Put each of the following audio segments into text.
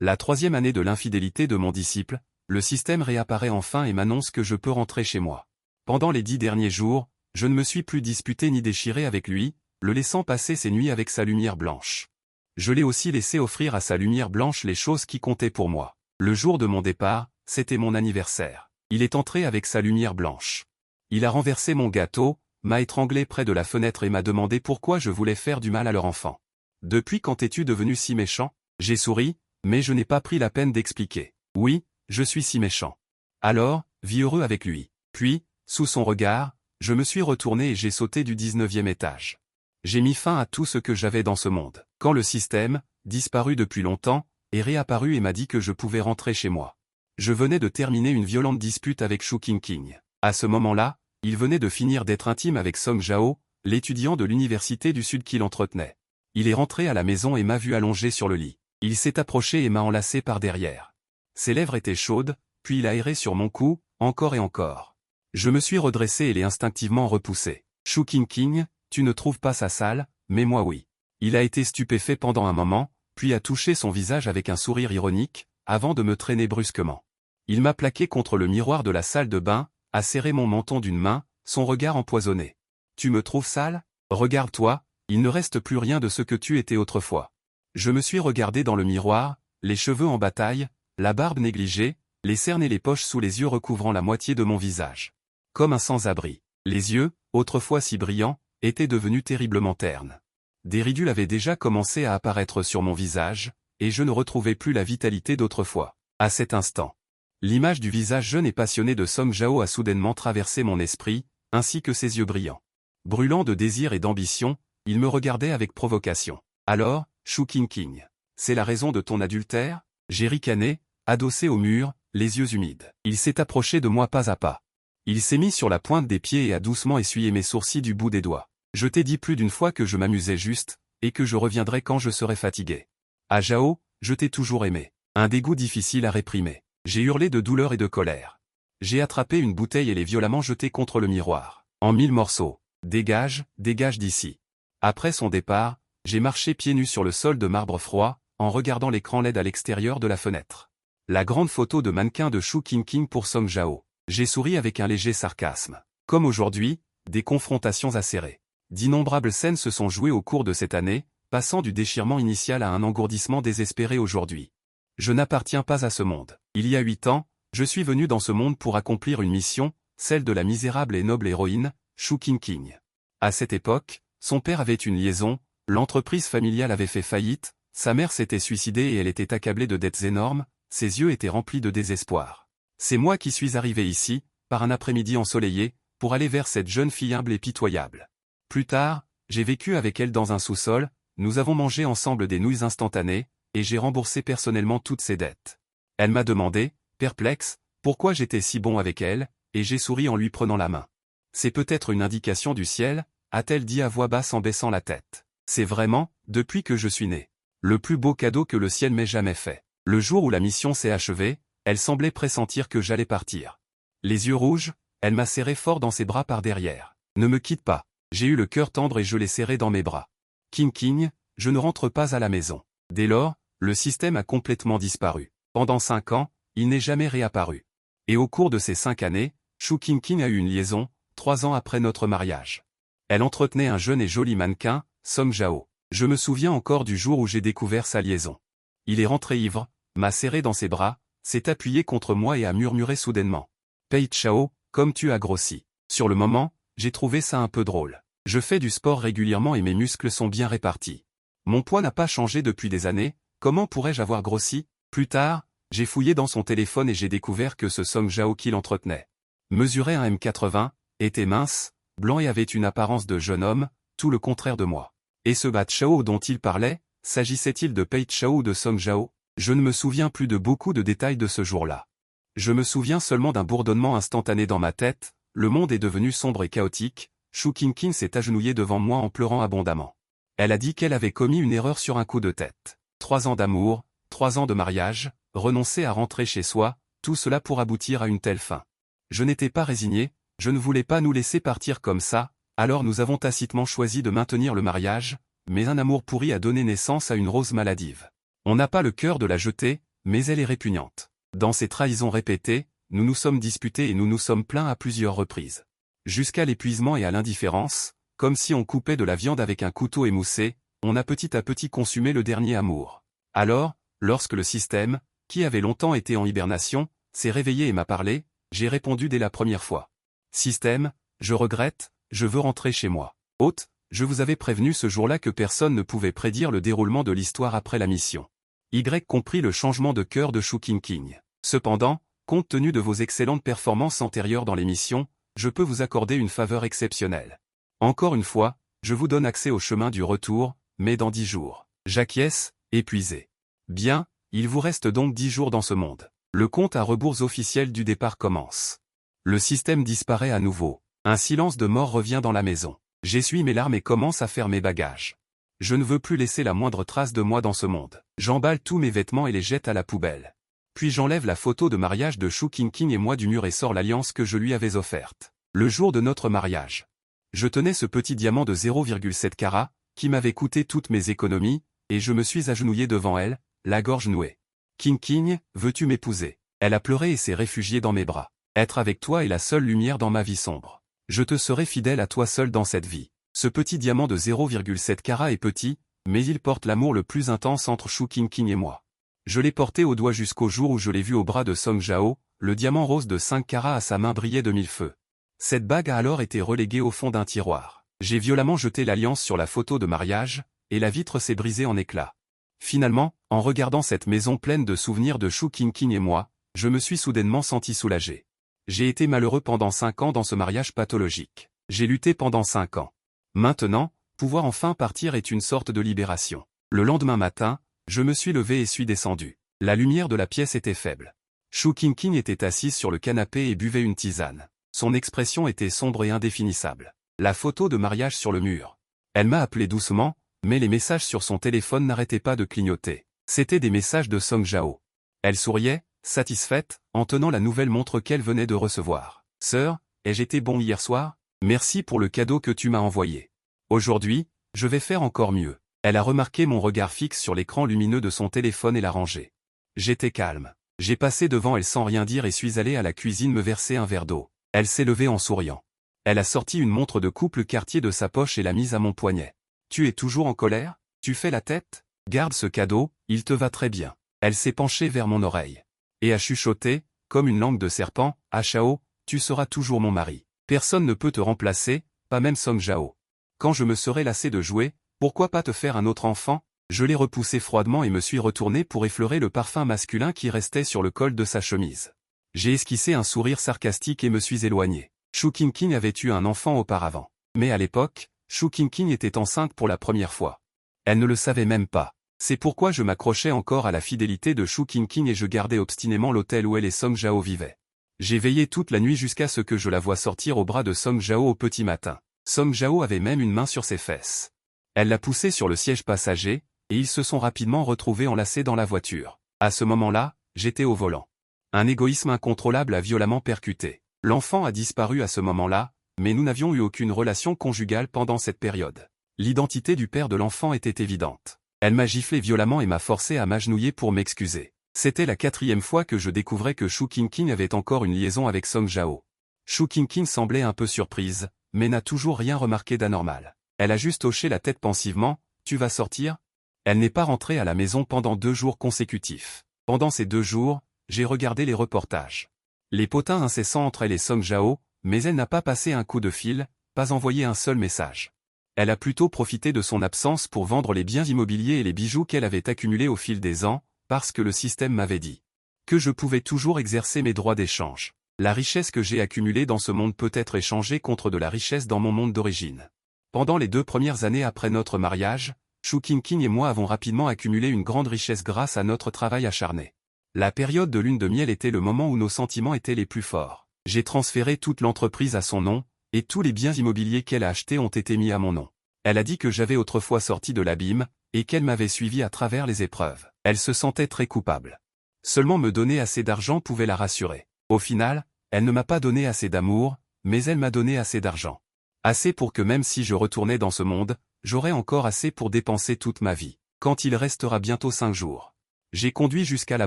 La 3e année de l'infidélité de mon disciple, le système réapparaît enfin et m'annonce que je peux rentrer chez moi. Pendant les 10 derniers jours, je ne me suis plus disputé ni déchiré avec lui, le laissant passer ses nuits avec sa lumière blanche. Je l'ai aussi laissé offrir à sa lumière blanche les choses qui comptaient pour moi. Le jour de mon départ, c'était mon anniversaire. Il est entré avec sa lumière blanche. Il a renversé mon gâteau, m'a étranglé près de la fenêtre et m'a demandé pourquoi je voulais faire du mal à leur enfant. Depuis quand es-tu devenu si méchant? J'ai souri, mais je n'ai pas pris la peine d'expliquer. Oui, je suis si méchant. Alors, vis heureux avec lui. Puis, sous son regard, je me suis retourné et j'ai sauté du 19e étage. J'ai mis fin à tout ce que j'avais dans ce monde. Quand le système, disparu depuis longtemps, est réapparu et m'a dit que je pouvais rentrer chez moi. Je venais de terminer une violente dispute avec Shu Qingqing. À ce moment-là, il venait de finir d'être intime avec Song Zhao, l'étudiant de l'université du Sud qui l'entretenait. Il est rentré à la maison et m'a vu allongé sur le lit. Il s'est approché et m'a enlacé par derrière. Ses lèvres étaient chaudes, puis il a erré sur mon cou, encore et encore. Je me suis redressé et l'ai instinctivement repoussé. Shu Qingqing, tu ne trouves pas ça sale, mais moi oui. Il a été stupéfait pendant un moment, puis a touché son visage avec un sourire ironique, avant de me traîner brusquement. Il m'a plaqué contre le miroir de la salle de bain, a serré mon menton d'une main, son regard empoisonné. Tu me trouves sale? Regarde-toi, il ne reste plus rien de ce que tu étais autrefois. Je me suis regardé dans le miroir, les cheveux en bataille, la barbe négligée, les cernes et les poches sous les yeux recouvrant la moitié de mon visage. Comme un sans-abri. Les yeux, autrefois si brillants, étaient devenus terriblement ternes. Des ridules avaient déjà commencé à apparaître sur mon visage, et je ne retrouvais plus la vitalité d'autrefois. À cet instant, l'image du visage jeune et passionné de Song Zhao a soudainement traversé mon esprit, ainsi que ses yeux brillants. Brûlant de désir et d'ambition, il me regardait avec provocation. Alors, Shu Qingqing, c'est la raison de ton adultère? J'ai ricané, adossé au mur, les yeux humides. Il s'est approché de moi pas à pas. Il s'est mis sur la pointe des pieds et a doucement essuyé mes sourcils du bout des doigts. Je t'ai dit plus d'une fois que je m'amusais juste, et que je reviendrai quand je serai fatigué. À Zhao, je t'ai toujours aimé. Un dégoût difficile à réprimer. J'ai hurlé de douleur et de colère. J'ai attrapé une bouteille et l'ai violemment jetée contre le miroir. En 1000 morceaux. Dégage, dégage d'ici. Après son départ, j'ai marché pieds nus sur le sol de marbre froid, en regardant l'écran LED à l'extérieur de la fenêtre. La grande photo de mannequin de Shu Qingqing pour Song Zhao. J'ai souri avec un léger sarcasme. Comme aujourd'hui, des confrontations acérées. D'innombrables scènes se sont jouées au cours de cette année, passant du déchirement initial à un engourdissement désespéré aujourd'hui. Je n'appartiens pas à ce monde. Il y a 8 ans, je suis venu dans ce monde pour accomplir une mission, celle de la misérable et noble héroïne, Shu Qingqing. À cette époque, son père avait une liaison, l'entreprise familiale avait fait faillite, sa mère s'était suicidée et elle était accablée de dettes énormes, ses yeux étaient remplis de désespoir. C'est moi qui suis arrivé ici, par un après-midi ensoleillé, pour aller vers cette jeune fille humble et pitoyable. Plus tard, j'ai vécu avec elle dans un sous-sol, nous avons mangé ensemble des nouilles instantanées, et j'ai remboursé personnellement toutes ses dettes. Elle m'a demandé, perplexe, pourquoi j'étais si bon avec elle, et j'ai souri en lui prenant la main. C'est peut-être une indication du ciel, a-t-elle dit à voix basse en baissant la tête. C'est vraiment, depuis que je suis né, le plus beau cadeau que le ciel m'ait jamais fait. Le jour où la mission s'est achevée, elle semblait pressentir que j'allais partir. Les yeux rouges, elle m'a serré fort dans ses bras par derrière. Ne me quitte pas. J'ai eu le cœur tendre et je l'ai serré dans mes bras. Qingqing, je ne rentre pas à la maison. Dès lors, le système a complètement disparu. Pendant 5 ans, il n'est jamais réapparu. Et au cours de ces 5 années, Shu Qingqing a eu une liaison, 3 ans après notre mariage. Elle entretenait un jeune et joli mannequin, Song Zhao. Je me souviens encore du jour où j'ai découvert sa liaison. Il est rentré ivre, m'a serré dans ses bras, s'est appuyé contre moi et a murmuré soudainement. Pei Chao, comme tu as grossi. Sur le moment, j'ai trouvé ça un peu drôle. Je fais du sport régulièrement et mes muscles sont bien répartis. Mon poids n'a pas changé depuis des années, comment pourrais-je avoir grossi? Plus tard, j'ai fouillé dans son téléphone et j'ai découvert que ce Song Zhao qui l'entretenait mesurait un m80, était mince, blanc et avait une apparence de jeune homme, tout le contraire de moi. Et ce Ba Chao dont il parlait, s'agissait-il de Pei Chao ou de Song Zhao? Je ne me souviens plus de beaucoup de détails de ce jour-là. Je me souviens seulement d'un bourdonnement instantané dans ma tête, le monde est devenu sombre et chaotique, Shu Qingqing s'est agenouillée devant moi en pleurant abondamment. Elle a dit qu'elle avait commis une erreur sur un coup de tête. 3 ans d'amour, 3 ans de mariage, renoncer à rentrer chez soi, tout cela pour aboutir à une telle fin. Je n'étais pas résigné, je ne voulais pas nous laisser partir comme ça, alors nous avons tacitement choisi de maintenir le mariage, mais un amour pourri a donné naissance à une rose maladive. On n'a pas le cœur de la jeter, mais elle est répugnante. Dans ces trahisons répétées, nous nous sommes disputés et nous nous sommes plaints à plusieurs reprises. Jusqu'à l'épuisement et à l'indifférence, comme si on coupait de la viande avec un couteau émoussé, on a petit à petit consumé le dernier amour. Alors, lorsque le système, qui avait longtemps été en hibernation, s'est réveillé et m'a parlé, j'ai répondu dès la première fois. Système, je regrette, je veux rentrer chez moi. Hôte, je vous avais prévenu ce jour-là que personne ne pouvait prédire le déroulement de l'histoire après la mission. Y compris le changement de cœur de Shu Qingqing. Cependant, compte tenu de vos excellentes performances antérieures dans l'émission, je peux vous accorder une faveur exceptionnelle. Encore une fois, je vous donne accès au chemin du retour, mais dans 10 jours. J'acquiesce, épuisé. Bien, il vous reste donc 10 jours dans ce monde. Le compte à rebours officiel du départ commence. Le système disparaît à nouveau. Un silence de mort revient dans la maison. J'essuie mes larmes et commence à faire mes bagages. Je ne veux plus laisser la moindre trace de moi dans ce monde. J'emballe tous mes vêtements et les jette à la poubelle. Puis j'enlève la photo de mariage de Shu Qingqing et moi du mur et sors l'alliance que je lui avais offerte. Le jour de notre mariage. Je tenais ce petit diamant de 0,7 carats, qui m'avait coûté toutes mes économies, et je me suis agenouillé devant elle, la gorge nouée. Qingqing, veux-tu m'épouser? Elle a pleuré et s'est réfugiée dans mes bras. Être avec toi est la seule lumière dans ma vie sombre. Je te serai fidèle à toi seul dans cette vie. Ce petit diamant de 0,7 carats est petit, mais il porte l'amour le plus intense entre Shu Qingqing et moi. Je l'ai porté au doigt jusqu'au jour où je l'ai vu au bras de Song Zhao, le diamant rose de 5 carats à sa main brillait de 1000 feux. Cette bague a alors été reléguée au fond d'un tiroir. J'ai violemment jeté l'alliance sur la photo de mariage, et la vitre s'est brisée en éclats. Finalement, en regardant cette maison pleine de souvenirs de Shu Qingqing et moi, je me suis soudainement senti soulagé. J'ai été malheureux pendant 5 ans dans ce mariage pathologique. J'ai lutté pendant 5 ans. Maintenant, pouvoir enfin partir est une sorte de libération. Le lendemain matin, je me suis levé et suis descendu. La lumière de la pièce était faible. Shu Qingqing était assise sur le canapé et buvait une tisane. Son expression était sombre et indéfinissable. La photo de mariage sur le mur. Elle m'a appelé doucement, mais les messages sur son téléphone n'arrêtaient pas de clignoter. C'étaient des messages de Song Zhao. Elle souriait, satisfaite, en tenant la nouvelle montre qu'elle venait de recevoir. « Sœur, ai-je été bon hier soir? Merci pour le cadeau que tu m'as envoyé. Aujourd'hui, je vais faire encore mieux. » Elle a remarqué mon regard fixe sur l'écran lumineux de son téléphone et l'a rangé. J'étais calme. J'ai passé devant elle sans rien dire et suis allé à la cuisine me verser un verre d'eau. Elle s'est levée en souriant. Elle a sorti une montre de couple Cartier de sa poche et l'a mise à mon poignet. « Tu es toujours en colère? Tu fais la tête? Garde ce cadeau, il te va très bien. » Elle s'est penchée vers mon oreille. Et a chuchoté, comme une langue de serpent, « Ah Chao, tu seras toujours mon mari. Personne ne peut te remplacer, pas même Song Zhao. Quand je me serai lassé de jouer, pourquoi pas te faire un autre enfant? » Je l'ai repoussé froidement et me suis retourné pour effleurer le parfum masculin qui restait sur le col de sa chemise. J'ai esquissé un sourire sarcastique et me suis éloigné. Shu Qingqing avait eu un enfant auparavant. Mais à l'époque, Shu Qingqing était enceinte pour la première fois. Elle ne le savait même pas. C'est pourquoi je m'accrochais encore à la fidélité de Shu Qingqing et je gardais obstinément l'hôtel où elle et Song Zhao vivaient. J'ai veillé toute la nuit jusqu'à ce que je la voie sortir au bras de Song Zhao au petit matin. Song Zhao avait même une main sur ses fesses. Elle l'a poussé sur le siège passager, et ils se sont rapidement retrouvés enlacés dans la voiture. À ce moment-là, j'étais au volant. Un égoïsme incontrôlable a violemment percuté. L'enfant a disparu à ce moment-là, mais nous n'avions eu aucune relation conjugale pendant cette période. L'identité du père de l'enfant était évidente. Elle m'a giflé violemment et m'a forcé à m'agenouiller pour m'excuser. C'était la 4e fois que je découvrais que Shu Qingqing avait encore une liaison avec Song Zhao. Shu Qingqing semblait un peu surprise, mais n'a toujours rien remarqué d'anormal. Elle a juste hoché la tête pensivement, « Tu vas sortir ?» Elle n'est pas rentrée à la maison pendant 2 jours consécutifs. Pendant ces 2 jours, j'ai regardé les reportages. Les potins incessants entre elle et Song Zhao, mais elle n'a pas passé un coup de fil, pas envoyé un seul message. Elle a plutôt profité de son absence pour vendre les biens immobiliers et les bijoux qu'elle avait accumulés au fil des ans, parce que le système m'avait dit que je pouvais toujours exercer mes droits d'échange. La richesse que j'ai accumulée dans ce monde peut être échangée contre de la richesse dans mon monde d'origine. Pendant les 2 premières années après notre mariage, Shu Qingqing et moi avons rapidement accumulé une grande richesse grâce à notre travail acharné. La période de lune de miel était le moment où nos sentiments étaient les plus forts. J'ai transféré toute l'entreprise à son nom, et tous les biens immobiliers qu'elle a achetés ont été mis à mon nom. Elle a dit que j'avais autrefois sorti de l'abîme, et qu'elle m'avait suivi à travers les épreuves. Elle se sentait très coupable. Seulement me donner assez d'argent pouvait la rassurer. Au final, elle ne m'a pas donné assez d'amour, mais elle m'a donné assez d'argent. Assez pour que même si je retournais dans ce monde, j'aurais encore assez pour dépenser toute ma vie. Quand il restera bientôt 5 jours. J'ai conduit jusqu'à la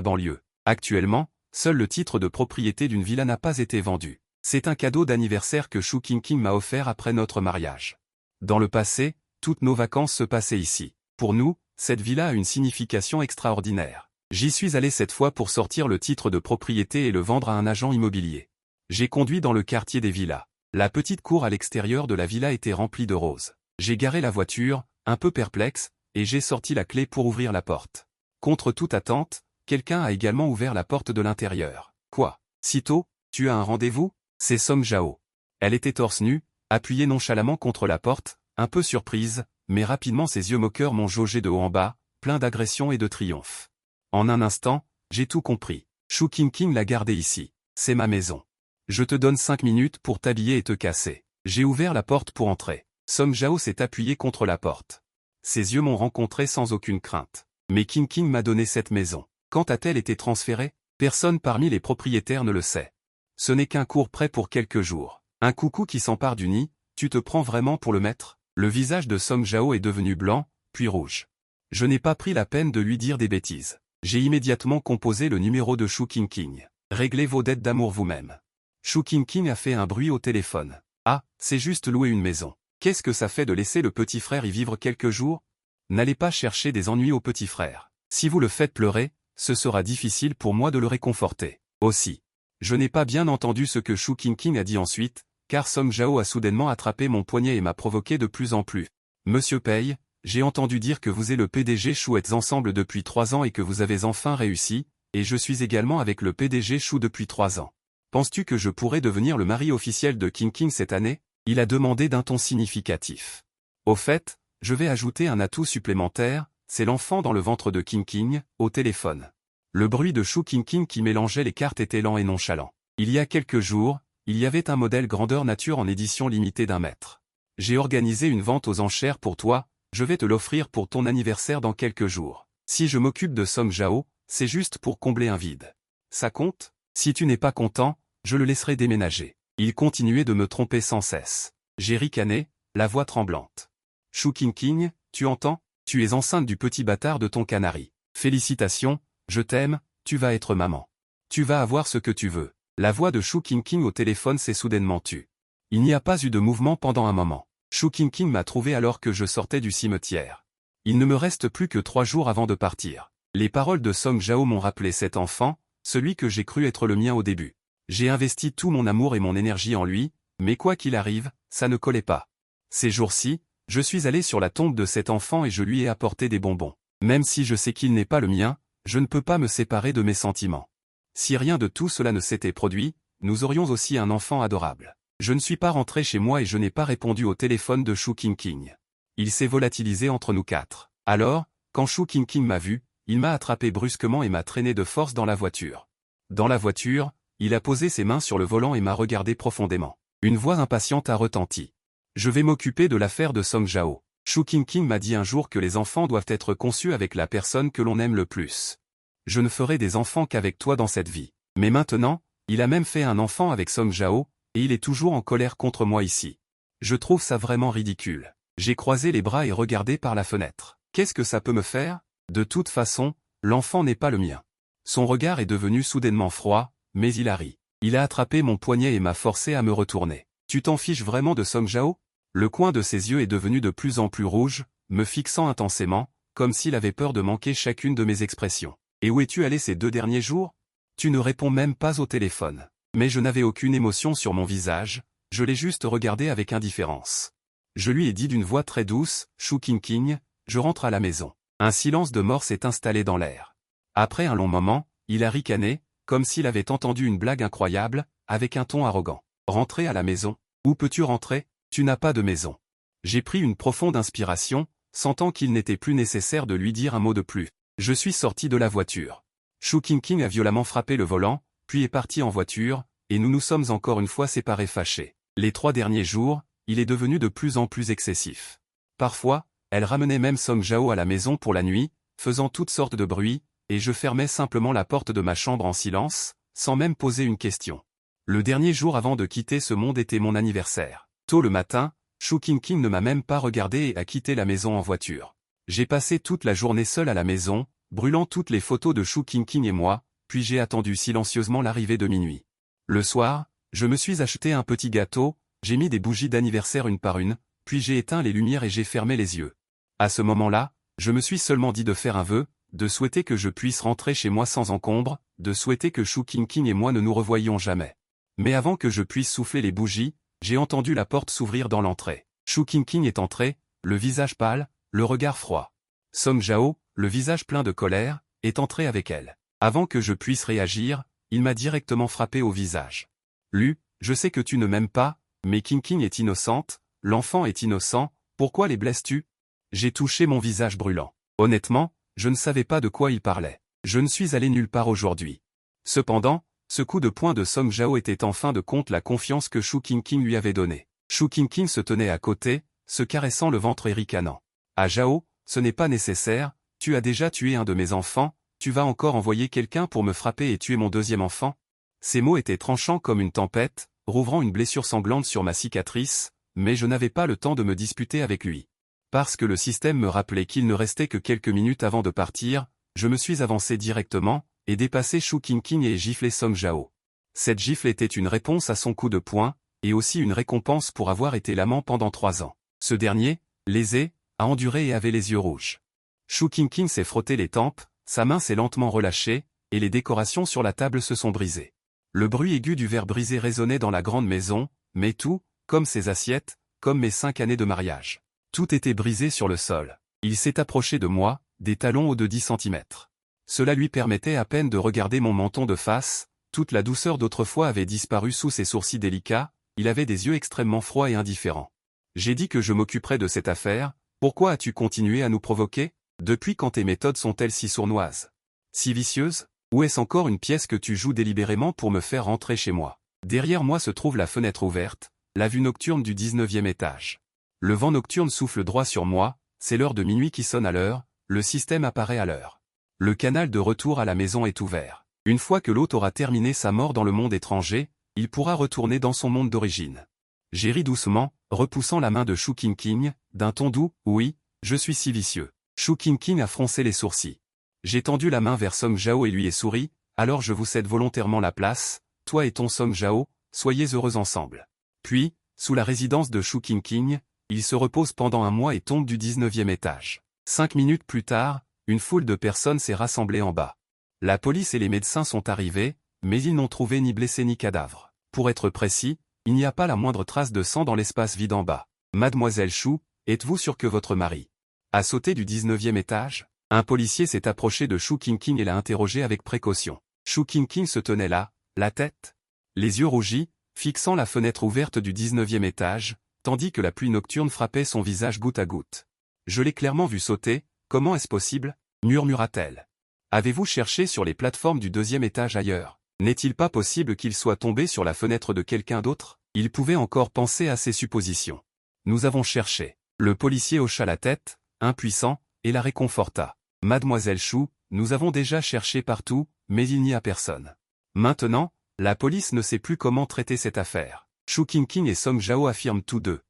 banlieue. Actuellement, seul le titre de propriété d'une villa n'a pas été vendu. C'est un cadeau d'anniversaire que Shu King m'a offert après notre mariage. Dans le passé, toutes nos vacances se passaient ici. Pour nous, cette villa a une signification extraordinaire. J'y suis allé cette fois pour sortir le titre de propriété et le vendre à un agent immobilier. J'ai conduit dans le quartier des villas. La petite cour à l'extérieur de la villa était remplie de roses. J'ai garé la voiture, un peu perplexe, et j'ai sorti la clé pour ouvrir la porte. Contre toute attente, quelqu'un a également ouvert la porte de l'intérieur. Quoi? Sitôt, tu as un rendez-vous? C'est Song Jao. Elle était torse nu, appuyée nonchalamment contre la porte, un peu surprise, mais rapidement ses yeux moqueurs m'ont jaugé de haut en bas, plein d'agression et de triomphe. En un instant, j'ai tout compris. Shu King l'a gardé ici. C'est ma maison. Je te donne 5 minutes pour t'habiller et te casser. J'ai ouvert la porte pour entrer. Song Jao s'est appuyé contre la porte. Ses yeux m'ont rencontré sans aucune crainte. Mais King m'a donné cette maison. Quand a-t-elle été transférée? Personne parmi les propriétaires ne le sait. Ce n'est qu'un court prêt pour quelques jours. Un coucou qui s'empare du nid, tu te prends vraiment pour le maître? Le visage de Song Jao est devenu blanc, puis rouge. Je n'ai pas pris la peine de lui dire des bêtises. J'ai immédiatement composé le numéro de Shu King. Réglez vos dettes d'amour vous-même. Shu King a fait un bruit au téléphone. Ah, c'est juste louer une maison. Qu'est-ce que ça fait de laisser le petit frère y vivre quelques jours? N'allez pas chercher des ennuis au petit frère. Si vous le faites pleurer, ce sera difficile pour moi de le réconforter. Aussi. Je n'ai pas bien entendu ce que Shu King a dit ensuite, car Song Jao a soudainement attrapé mon poignet et m'a provoqué de plus en plus. Monsieur Pei, j'ai entendu dire que vous et le PDG Shu êtes ensemble depuis 3 ans et que vous avez enfin réussi, et je suis également avec le PDG Shu depuis 3 ans. Penses-tu que je pourrais devenir le mari officiel de King cette année? Il a demandé d'un ton significatif. Au fait, je vais ajouter un atout supplémentaire, c'est l'enfant dans le ventre de King, au téléphone. Le bruit de Shu King qui mélangeait les cartes était lent et nonchalant. Il y a quelques jours, il y avait un modèle grandeur nature en édition limitée d'1 mètre. J'ai organisé une vente aux enchères pour toi, je vais te l'offrir pour ton anniversaire dans quelques jours. Si je m'occupe de Song Jao, c'est juste pour combler un vide. Ça compte? Si tu n'es pas content, je le laisserai déménager. Il continuait de me tromper sans cesse. J'ai ricané, la voix tremblante. Shu King, tu entends? Tu es enceinte du petit bâtard de ton canari. Félicitations, je t'aime, tu vas être maman. Tu vas avoir ce que tu veux. La voix de Shu King au téléphone s'est soudainement tue. Il n'y a pas eu de mouvement pendant un moment. Shu King m'a trouvé alors que je sortais du cimetière. Il ne me reste plus que 3 jours avant de partir. Les paroles de Song Jao m'ont rappelé cet enfant, celui que j'ai cru être le mien au début. J'ai investi tout mon amour et mon énergie en lui, mais quoi qu'il arrive, ça ne collait pas. Ces jours-ci, je suis allé sur la tombe de cet enfant et je lui ai apporté des bonbons. Même si je sais qu'il n'est pas le mien, je ne peux pas me séparer de mes sentiments. Si rien de tout cela ne s'était produit, nous aurions aussi un enfant adorable. Je ne suis pas rentré chez moi et je n'ai pas répondu au téléphone de Shu King. Il s'est volatilisé entre nous 4. Alors, quand Shu King m'a vu, il m'a attrapé brusquement et m'a traîné de force dans la voiture. Dans la voiture, il a posé ses mains sur le volant et m'a regardé profondément. Une voix impatiente a retenti. Je vais m'occuper de l'affaire de Song Jao. Shu King m'a dit un jour que les enfants doivent être conçus avec la personne que l'on aime le plus. Je ne ferai des enfants qu'avec toi dans cette vie. Mais maintenant, il a même fait un enfant avec Song Jao, et il est toujours en colère contre moi ici. Je trouve ça vraiment ridicule. J'ai croisé les bras et regardé par la fenêtre. Qu'est-ce que ça peut me faire? De toute façon, l'enfant n'est pas le mien. Son regard est devenu soudainement froid, mais il a ri. Il a attrapé mon poignet et m'a forcé à me retourner. Tu t'en fiches vraiment de Song Jao? Le coin de ses yeux est devenu de plus en plus rouge, me fixant intensément, comme s'il avait peur de manquer chacune de mes expressions. Et où es-tu allé ces 2 derniers jours? Tu ne réponds même pas au téléphone. Mais je n'avais aucune émotion sur mon visage, je l'ai juste regardé avec indifférence. Je lui ai dit d'une voix très douce, Shu King, je rentre à la maison. Un silence de mort s'est installé dans l'air. Après un long moment, il a ricané, comme s'il avait entendu une blague incroyable, avec un ton arrogant. Rentrer à la maison? Où peux-tu rentrer? Tu n'as pas de maison. J'ai pris une profonde inspiration, sentant qu'il n'était plus nécessaire de lui dire un mot de plus. Je suis sorti de la voiture. Shu King a violemment frappé le volant, puis est parti en voiture, et nous nous sommes encore une fois séparés fâchés. Les 3 derniers jours, il est devenu de plus en plus excessif. Parfois, elle ramenait même Song Jao à la maison pour la nuit, faisant toutes sortes de bruits, et je fermais simplement la porte de ma chambre en silence, sans même poser une question. Le dernier jour avant de quitter ce monde était mon anniversaire. Tôt le matin, Shu King ne m'a même pas regardé et a quitté la maison en voiture. J'ai passé toute la journée seul à la maison, brûlant toutes les photos de Shu Qingqing et moi, puis j'ai attendu silencieusement l'arrivée de minuit. Le soir, je me suis acheté un petit gâteau, j'ai mis des bougies d'anniversaire une par une, puis j'ai éteint les lumières et j'ai fermé les yeux. À ce moment-là, je me suis seulement dit de faire un vœu, de souhaiter que je puisse rentrer chez moi sans encombre, de souhaiter que Shu Qingqing et moi ne nous revoyions jamais. Mais avant que je puisse souffler les bougies, j'ai entendu la porte s'ouvrir dans l'entrée. Shu Qingqing est entré, le visage pâle, le regard froid. Song Zhao, le visage plein de colère, est entré avec elle. Avant que je puisse réagir, il m'a directement frappé au visage. Lu, je sais que tu ne m'aimes pas, mais Qingqing est innocente, l'enfant est innocent, pourquoi les blesses-tu? J'ai touché mon visage brûlant. Honnêtement, je ne savais pas de quoi il parlait. Je ne suis allé nulle part aujourd'hui. Cependant, ce coup de poing de Song Zhao était en fin de compte la confiance que Shu Qingqing lui avait donnée. Shu Qingqing se tenait à côté, se caressant le ventre et ricanant. Ah Zhao, ce n'est pas nécessaire, tu as déjà tué un de mes enfants, tu vas encore envoyer quelqu'un pour me frapper et tuer mon deuxième enfant? Ces mots étaient tranchants comme une tempête, rouvrant une blessure sanglante sur ma cicatrice, mais je n'avais pas le temps de me disputer avec lui. Parce que le système me rappelait qu'il ne restait que quelques minutes avant de partir, je me suis avancé directement, et dépassé Shu Qingqing et giflé Song Zhao. Cette gifle était une réponse à son coup de poing, et aussi une récompense pour avoir été l'amant pendant 3 ans. Ce dernier, lésé, a enduré et avait les yeux rouges. Shu Qingqing s'est frotté les tempes, sa main s'est lentement relâchée, et les décorations sur la table se sont brisées. Le bruit aigu du verre brisé résonnait dans la grande maison, mais tout, comme ses assiettes, comme mes 5 années de mariage. Tout était brisé sur le sol. Il s'est approché de moi, des talons hauts de 10 centimètres. Cela lui permettait à peine de regarder mon menton de face, toute la douceur d'autrefois avait disparu sous ses sourcils délicats, il avait des yeux extrêmement froids et indifférents. J'ai dit que je m'occuperais de cette affaire, pourquoi as-tu continué à nous provoquer? Depuis quand tes méthodes sont-elles si sournoises? Si vicieuses? Ou est-ce encore une pièce que tu joues délibérément pour me faire rentrer chez moi? Derrière moi se trouve la fenêtre ouverte, la vue nocturne du 19e étage. Le vent nocturne souffle droit sur moi, c'est l'heure de minuit qui sonne à l'heure, le système apparaît à l'heure. Le canal de retour à la maison est ouvert. Une fois que l'hôte aura terminé sa mort dans le monde étranger, il pourra retourner dans son monde d'origine. J'ai ri doucement, repoussant la main de Shu Qingqing, d'un ton doux, oui, je suis si vicieux. Shu Qingqing a froncé les sourcils. J'ai tendu la main vers Song Zhao et lui ai souri, alors je vous cède volontairement la place, toi et ton Song Zhao, soyez heureux ensemble. Puis, sous la résidence de Shu Qingqing, il se repose pendant 1 mois et tombe du 19e étage. 5 minutes plus tard, une foule de personnes s'est rassemblée en bas. La police et les médecins sont arrivés, mais ils n'ont trouvé ni blessé ni cadavre. Pour être précis, il n'y a pas la moindre trace de sang dans l'espace vide en bas. Mademoiselle Shu, êtes-vous sûre que votre mari a sauté du 19e étage? Un policier s'est approché de Shu Qingqing et l'a interrogé avec précaution. Shu Qingqing se tenait là, la tête, les yeux rougis, fixant la fenêtre ouverte du 19e étage, tandis que la pluie nocturne frappait son visage goutte à goutte. Je l'ai clairement vu sauter, comment est-ce possible? Murmura-t-elle. Avez-vous cherché sur les plateformes du 2e étage ailleurs? N'est-il pas possible qu'il soit tombé sur la fenêtre de quelqu'un d'autre? Il pouvait encore penser à ces suppositions. Nous avons cherché. Le policier hocha la tête, impuissant, et la réconforta. Mademoiselle Shu, nous avons déjà cherché partout, mais il n'y a personne. Maintenant, la police ne sait plus comment traiter cette affaire. Shu Qingqing et Song Zhao affirment tous deux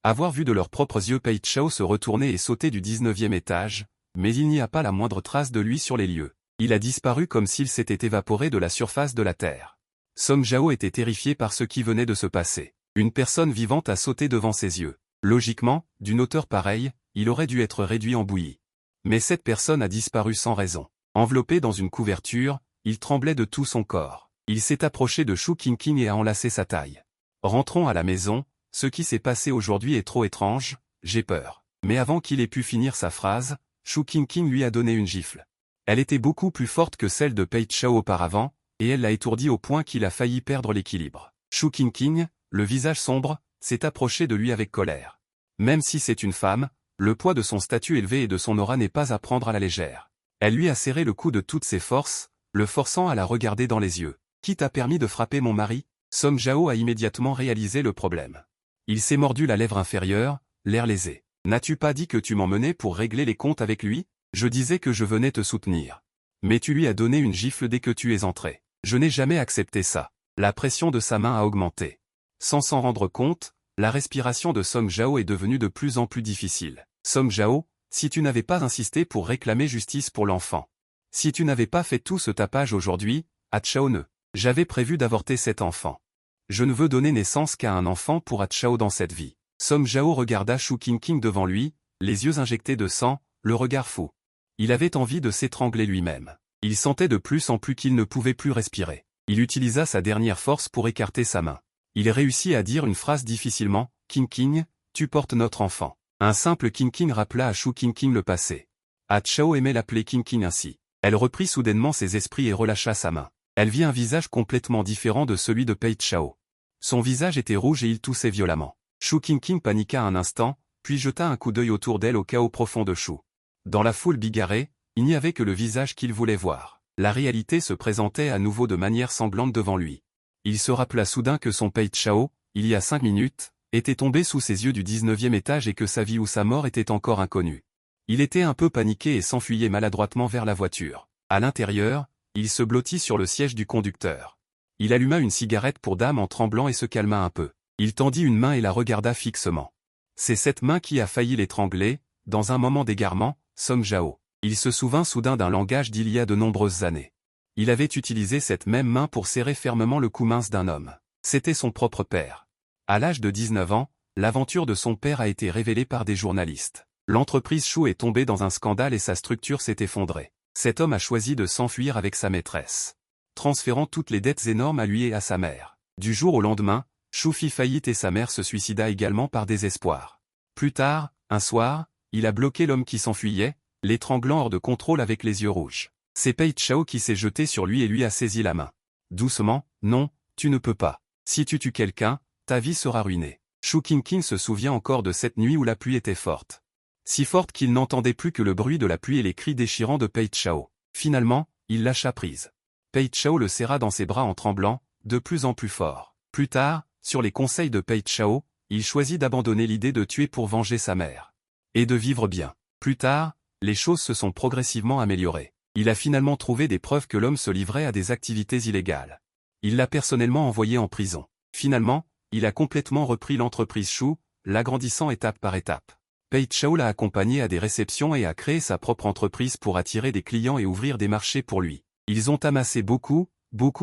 avoir vu de leurs propres yeux Pei Chao se retourner et sauter du 19e étage, mais il n'y a pas la moindre trace de lui sur les lieux. Il a disparu comme s'il s'était évaporé de la surface de la Terre. Song Zhao était terrifié par ce qui venait de se passer. Une personne vivante a sauté devant ses yeux. Logiquement, d'une hauteur pareille, il aurait dû être réduit en bouillie. Mais cette personne a disparu sans raison. Enveloppé dans une couverture, il tremblait de tout son corps. Il s'est approché de Shu Qingqing et a enlacé sa taille. Rentrons à la maison, ce qui s'est passé aujourd'hui est trop étrange, j'ai peur. Mais avant qu'il ait pu finir sa phrase, Shu Qingqing lui a donné une gifle. Elle était beaucoup plus forte que celle de Pei Chao auparavant, et elle l'a étourdi au point qu'il a failli perdre l'équilibre. Shu Qingqing, le visage sombre, s'est approché de lui avec colère. Même si c'est une femme, le poids de son statut élevé et de son aura n'est pas à prendre à la légère. Elle lui a serré le cou de toutes ses forces, le forçant à la regarder dans les yeux. Qui t'a permis de frapper mon mari? Song Zhao a immédiatement réalisé le problème. Il s'est mordu la lèvre inférieure, l'air lésé. N'as-tu pas dit que tu m'emmenais pour régler les comptes avec lui? Je disais que je venais te soutenir. Mais tu lui as donné une gifle dès que tu es entré. Je n'ai jamais accepté ça. La pression de sa main a augmenté. Sans s'en rendre compte, la respiration de Song Zhao est devenue de plus en plus difficile. Song Zhao, si tu n'avais pas insisté pour réclamer justice pour l'enfant, Si tu n'avais pas fait tout ce tapage aujourd'hui, Chao ne. J'avais prévu d'avorter cet enfant. Je ne veux donner naissance qu'à un enfant pour Chao dans cette vie. Song Zhao regarda Shu Qingqing devant lui, les yeux injectés de sang, le regard fou. Il avait envie de s'étrangler lui-même. Il sentait de plus en plus qu'il ne pouvait plus respirer. Il utilisa sa dernière force pour écarter sa main. Il réussit à dire une phrase difficilement, « Qingqing, tu portes notre enfant. » Un simple Qingqing rappela à Shu Qingqing le passé. Chao aimait l'appeler Qingqing ainsi. Elle reprit soudainement ses esprits et relâcha sa main. Elle vit un visage complètement différent de celui de Pei Chao. Son visage était rouge et il toussait violemment. Shu Qingqing paniqua un instant, puis jeta un coup d'œil autour d'elle au chaos profond de Shu. Dans la foule bigarrée, il n'y avait que le visage qu'il voulait voir. La réalité se présentait à nouveau de manière sanglante devant lui. Il se rappela soudain que son Pei Chao, il y a 5 minutes, était tombé sous ses yeux du 19e étage et que sa vie ou sa mort était encore inconnue. Il était un peu paniqué et s'enfuyait maladroitement vers la voiture. À l'intérieur, il se blottit sur le siège du conducteur. Il alluma une cigarette pour dame en tremblant et se calma un peu. Il tendit une main et la regarda fixement. C'est cette main qui a failli l'étrangler, dans un moment d'égarement, Song Zhao. Il se souvint soudain d'un langage d'il y a de nombreuses années. Il avait utilisé cette même main pour serrer fermement le cou mince d'un homme. C'était son propre père. À l'âge de 19 ans, l'aventure de son père a été révélée par des journalistes. L'entreprise Shu est tombée dans un scandale et sa structure s'est effondrée. Cet homme a choisi de s'enfuir avec sa maîtresse, transférant toutes les dettes énormes à lui et à sa mère. Du jour au lendemain, Shu fit faillite et sa mère se suicida également par désespoir. Plus tard, un soir, il a bloqué l'homme qui s'enfuyait, l'étranglant hors de contrôle avec les yeux rouges. C'est Pei Chao qui s'est jeté sur lui et lui a saisi la main. Doucement, non, tu ne peux pas. Si tu tues quelqu'un, ta vie sera ruinée. Shu Qingqing se souvient encore de cette nuit où la pluie était forte. Si forte qu'il n'entendait plus que le bruit de la pluie et les cris déchirants de Pei Chao. Finalement, il lâcha prise. Pei Chao le serra dans ses bras en tremblant, de plus en plus fort. Plus tard, sur les conseils de Pei Chao, il choisit d'abandonner l'idée de tuer pour venger sa mère. Et de vivre bien. Plus tard, les choses se sont progressivement améliorées. Il a finalement trouvé des preuves que l'homme se livrait à des activités illégales. Il l'a personnellement envoyé en prison. Finalement, il a complètement repris l'entreprise Shu, l'agrandissant étape par étape. Pei Chao l'a accompagné à des réceptions et a créé sa propre entreprise pour attirer des clients et ouvrir des marchés pour lui. Ils ont amassé beaucoup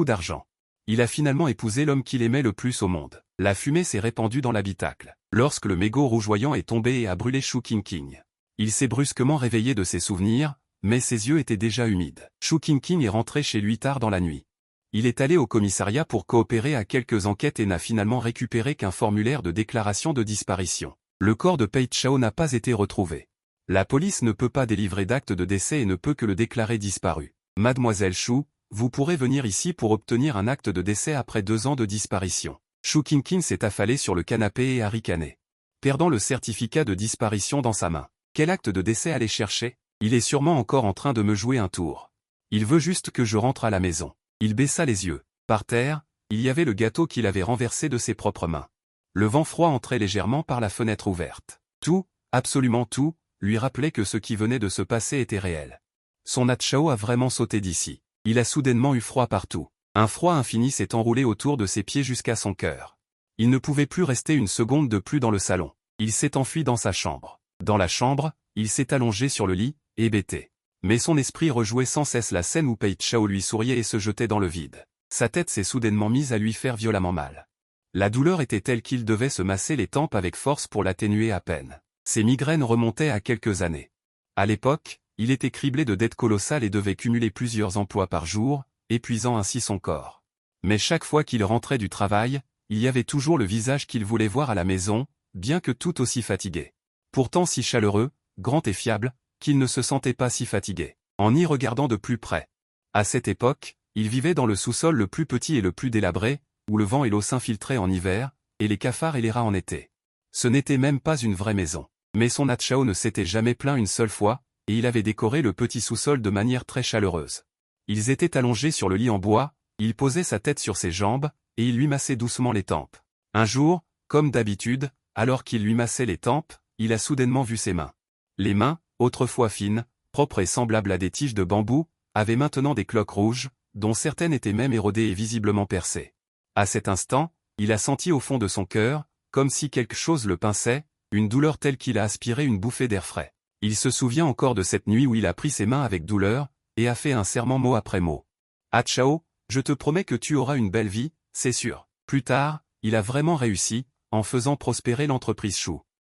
d'argent. Il a finalement épousé l'homme qu'il aimait le plus au monde. La fumée s'est répandue dans l'habitacle. Lorsque le mégot rougeoyant est tombé et a brûlé Shu Qingqing. Il s'est brusquement réveillé de ses souvenirs, mais ses yeux étaient déjà humides. Shu Qingqing est rentré chez lui tard dans la nuit. Il est allé au commissariat pour coopérer à quelques enquêtes et n'a finalement récupéré qu'un formulaire de déclaration de disparition. Le corps de Pei Chao n'a pas été retrouvé. La police ne peut pas délivrer d'acte de décès et ne peut que le déclarer disparu. Mademoiselle Shu, vous pourrez venir ici pour obtenir un acte de décès après 2 ans de disparition. Shu Qingqing s'est affalé sur le canapé et a ricané, perdant le certificat de disparition dans sa main. Quel acte de décès aller chercher? Il est sûrement encore en train de me jouer un tour. Il veut juste que je rentre à la maison. Il baissa les yeux. Par terre, il y avait le gâteau qu'il avait renversé de ses propres mains. Le vent froid entrait légèrement par la fenêtre ouverte. Tout, absolument tout, lui rappelait que ce qui venait de se passer était réel. Son Chao a vraiment sauté d'ici. Il a soudainement eu froid partout. Un froid infini s'est enroulé autour de ses pieds jusqu'à son cœur. Il ne pouvait plus rester une seconde de plus dans le salon. Il s'est enfui dans sa chambre. Dans la chambre, il s'est allongé sur le lit, hébété. Mais son esprit rejouait sans cesse la scène où Pei Chao lui souriait et se jetait dans le vide. Sa tête s'est soudainement mise à lui faire violemment mal. La douleur était telle qu'il devait se masser les tempes avec force pour l'atténuer à peine. Ses migraines remontaient à quelques années. À l'époque, il était criblé de dettes colossales et devait cumuler plusieurs emplois par jour, épuisant ainsi son corps. Mais chaque fois qu'il rentrait du travail, il y avait toujours le visage qu'il voulait voir à la maison, bien que tout aussi fatigué. Pourtant si chaleureux, grand et fiable, qu'il ne se sentait pas si fatigué, en y regardant de plus près. À cette époque, il vivait dans le sous-sol le plus petit et le plus délabré, où le vent et l'eau s'infiltraient en hiver, et les cafards et les rats en été. Ce n'était même pas une vraie maison. Mais son Chao ne s'était jamais plaint une seule fois, et il avait décoré le petit sous-sol de manière très chaleureuse. Ils étaient allongés sur le lit en bois, il posait sa tête sur ses jambes, et il lui massait doucement les tempes. Un jour, comme d'habitude, alors qu'il lui massait les tempes, il a soudainement vu ses mains. Les mains, autrefois fines, propres et semblables à des tiges de bambou, avaient maintenant des cloques rouges, dont certaines étaient même érodées et visiblement percées. À cet instant, il a senti au fond de son cœur, comme si quelque chose le pinçait, une douleur telle qu'il a aspiré une bouffée d'air frais. Il se souvient encore de cette nuit où il a pris ses mains avec douleur, et a fait un serment mot après mot. Ah Chao, je te promets que tu auras une belle vie, c'est sûr. Plus tard, il a vraiment réussi, en faisant prospérer l'entreprise Shu.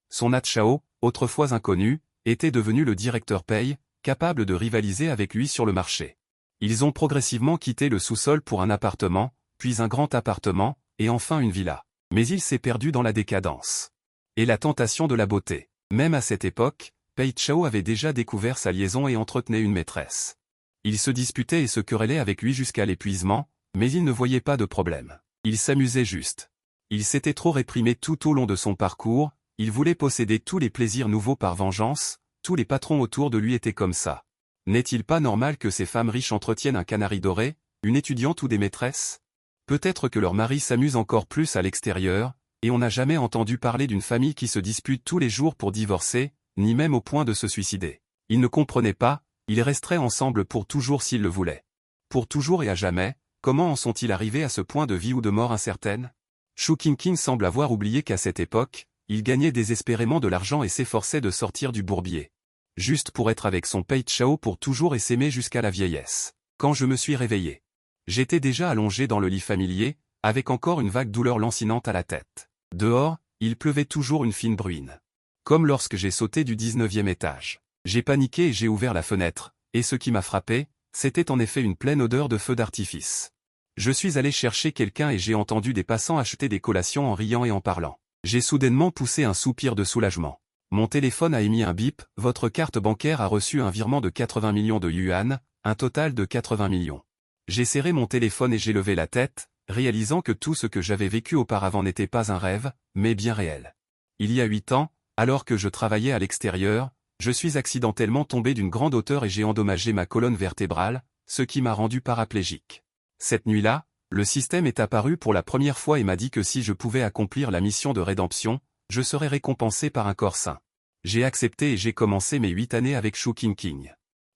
Son Ah Chao, autrefois inconnu, était devenu le directeur paye, capable de rivaliser avec lui sur le marché. Ils ont progressivement quitté le sous-sol pour un appartement, puis un grand appartement, et enfin une villa. Mais il s'est perdu dans la décadence. Et la tentation de la beauté. Même à cette époque, Pei Chao avait déjà découvert sa liaison et entretenait une maîtresse. Il se disputait et se querellait avec lui jusqu'à l'épuisement, mais il ne voyait pas de problème. Il s'amusait juste. Il s'était trop réprimé tout au long de son parcours, il voulait posséder tous les plaisirs nouveaux par vengeance, tous les patrons autour de lui étaient comme ça. N'est-il pas normal que ces femmes riches entretiennent un canari doré, une étudiante ou des maîtresses? Peut-être que leur mari s'amuse encore plus à l'extérieur, et on n'a jamais entendu parler d'une famille qui se dispute tous les jours pour divorcer, ni même au point de se suicider. Ils ne comprenaient pas, ils resteraient ensemble pour toujours s'ils le voulaient. Pour toujours et à jamais, comment en sont-ils arrivés à ce point de vie ou de mort incertaine? Shu Qingqing semble avoir oublié qu'à cette époque, il gagnait désespérément de l'argent et s'efforçait de sortir du bourbier. Juste pour être avec son Pei Chao pour toujours et s'aimer jusqu'à la vieillesse. Quand je me suis réveillé, j'étais déjà allongé dans le lit familier, avec encore une vague douleur lancinante à la tête. Dehors, il pleuvait toujours une fine bruine. Comme lorsque j'ai sauté du 19e étage. J'ai paniqué et j'ai ouvert la fenêtre, et ce qui m'a frappé, c'était en effet une pleine odeur de feu d'artifice. Je suis allé chercher quelqu'un et j'ai entendu des passants acheter des collations en riant et en parlant. J'ai soudainement poussé un soupir de soulagement. Mon téléphone a émis un bip, votre carte bancaire a reçu un virement de 80 millions de yuan, un total de 80 millions. J'ai serré mon téléphone et j'ai levé la tête, réalisant que tout ce que j'avais vécu auparavant n'était pas un rêve, mais bien réel. Il y a 8 ans, alors que je travaillais à l'extérieur, je suis accidentellement tombé d'une grande hauteur et j'ai endommagé ma colonne vertébrale, ce qui m'a rendu paraplégique. Cette nuit-là, le système est apparu pour la première fois et m'a dit que si je pouvais accomplir la mission de rédemption, je serais récompensé par un corps sain. J'ai accepté et j'ai commencé mes 8 années avec Shu Qingqing.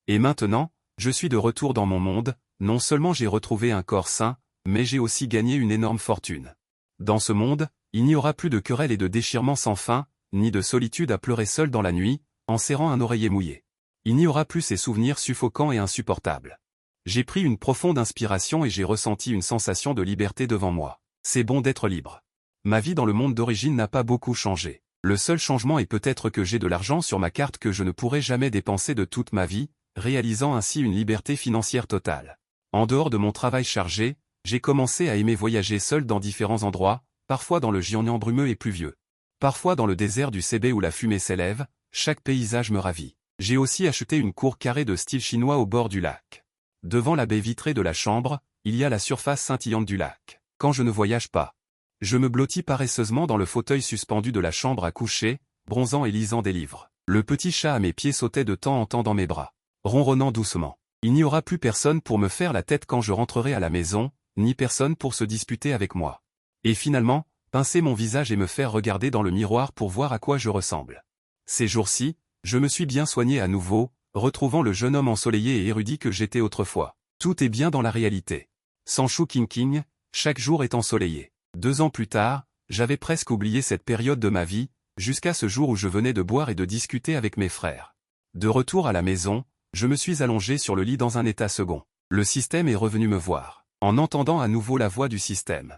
Et maintenant, je suis de retour dans mon monde, non seulement j'ai retrouvé un corps sain, mais j'ai aussi gagné une énorme fortune. Dans ce monde, il n'y aura plus de querelles et de déchirements sans fin, ni de solitude à pleurer seul dans la nuit, en serrant un oreiller mouillé. Il n'y aura plus ces souvenirs suffocants et insupportables. J'ai pris une profonde inspiration et j'ai ressenti une sensation de liberté devant moi. C'est bon d'être libre. Ma vie dans le monde d'origine n'a pas beaucoup changé. Le seul changement est peut-être que j'ai de l'argent sur ma carte que je ne pourrai jamais dépenser de toute ma vie, réalisant ainsi une liberté financière totale. En dehors de mon travail chargé, j'ai commencé à aimer voyager seul dans différents endroits, parfois dans le Jiangnan brumeux et pluvieux. Parfois dans le désert du Hebei où la fumée s'élève, chaque paysage me ravit. J'ai aussi acheté une cour carrée de style chinois au bord du lac. Devant la baie vitrée de la chambre, il y a la surface scintillante du lac. Quand je ne voyage pas, je me blottis paresseusement dans le fauteuil suspendu de la chambre à coucher, bronzant et lisant des livres. Le petit chat à mes pieds sautait de temps en temps dans mes bras, ronronnant doucement. Il n'y aura plus personne pour me faire la tête quand je rentrerai à la maison, ni personne pour se disputer avec moi. Et finalement, pincer mon visage et me faire regarder dans le miroir pour voir à quoi je ressemble. Ces jours-ci, je me suis bien soigné à nouveau, retrouvant le jeune homme ensoleillé et érudit que j'étais autrefois. Tout est bien dans la réalité. Sans Shu Qingqing, chaque jour est ensoleillé. 2 ans plus tard, j'avais presque oublié cette période de ma vie, jusqu'à ce jour où je venais de boire et de discuter avec mes frères. De retour à la maison, je me suis allongé sur le lit dans un état second. Le système est revenu me voir, en entendant à nouveau la voix du système.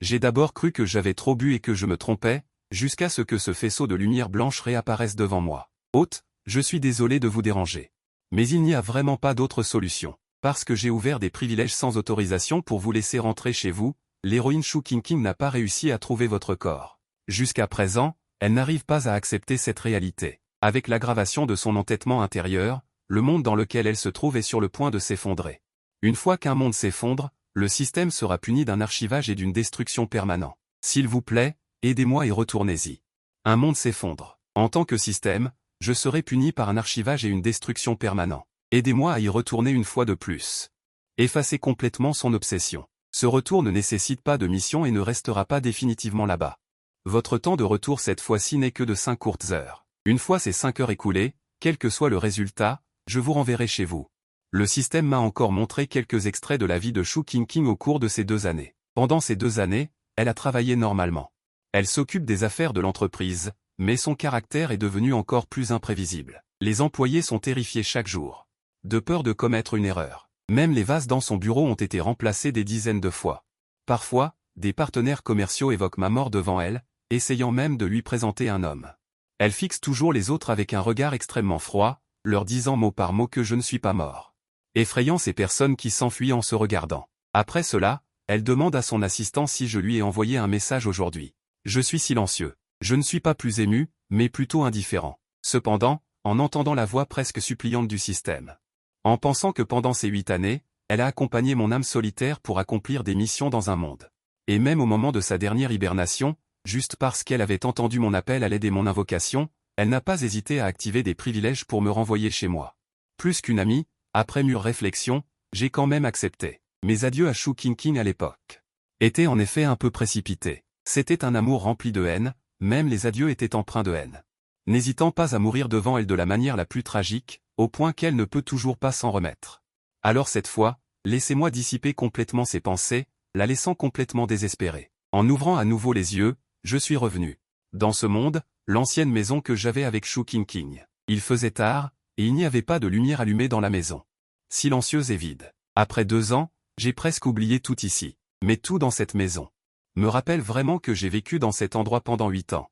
J'ai d'abord cru que j'avais trop bu et que je me trompais, jusqu'à ce que ce faisceau de lumière blanche réapparaisse devant moi. Hôte, je suis désolé de vous déranger. Mais il n'y a vraiment pas d'autre solution. Parce que j'ai ouvert des privilèges sans autorisation pour vous laisser rentrer chez vous, l'héroïne Shu Qingqing n'a pas réussi à trouver votre corps. Jusqu'à présent, elle n'arrive pas à accepter cette réalité. Avec l'aggravation de son entêtement intérieur, le monde dans lequel elle se trouve est sur le point de s'effondrer. Une fois qu'un monde s'effondre, le système sera puni d'un archivage et d'une destruction permanents. S'il vous plaît, aidez-moi et retournez-y. Un monde s'effondre. En tant que système, je serai puni par un archivage et une destruction permanents. Aidez-moi à y retourner une fois de plus. Effacez complètement son obsession. Ce retour ne nécessite pas de mission et ne restera pas définitivement là-bas. Votre temps de retour cette fois-ci n'est que de 5 courtes heures. Une fois ces 5 heures écoulées, quel que soit le résultat, je vous renverrai chez vous. Le système m'a encore montré quelques extraits de la vie de Shu Qingqing au cours de ces 2 années. Pendant ces 2 années, elle a travaillé normalement. Elle s'occupe des affaires de l'entreprise, mais son caractère est devenu encore plus imprévisible. Les employés sont terrifiés chaque jour. de peur de commettre une erreur. Même les vases dans son bureau ont été remplacés des dizaines de fois. Parfois, des partenaires commerciaux évoquent ma mort devant elle, essayant même de lui présenter un homme. Elle fixe toujours les autres avec un regard extrêmement froid, leur disant mot par mot que je ne suis pas mort. Effrayant ces personnes qui s'enfuient en se regardant. Après cela, elle demande à son assistant si je lui ai envoyé un message aujourd'hui. Je suis silencieux. Je ne suis pas plus ému, mais plutôt indifférent. Cependant, en entendant la voix presque suppliante du système. En pensant que pendant ces 8 années, elle a accompagné mon âme solitaire pour accomplir des missions dans un monde. Et même au moment de sa dernière hibernation, juste parce qu'elle avait entendu mon appel à l'aide et mon invocation, elle n'a pas hésité à activer des privilèges pour me renvoyer chez moi. Plus qu'une amie, après mûre réflexion, j'ai quand même accepté. Mes adieux à Shu Qingqing à l'époque étaient en effet un peu précipités. C'était un amour rempli de haine, même les adieux étaient empreints de haine. N'hésitant pas à mourir devant elle de la manière la plus tragique, au point qu'elle ne peut toujours pas s'en remettre. Alors cette fois, laissez-moi dissiper complètement ses pensées, la laissant complètement désespérée. En ouvrant à nouveau les yeux, je suis revenu. Dans ce monde, l'ancienne maison que j'avais avec Shu Qingqing. Il faisait tard, et il n'y avait pas de lumière allumée dans la maison. Silencieuse et vide. Après 2 ans, j'ai presque oublié tout ici. Mais tout dans cette maison me rappelle vraiment que j'ai vécu dans cet endroit pendant 8 ans.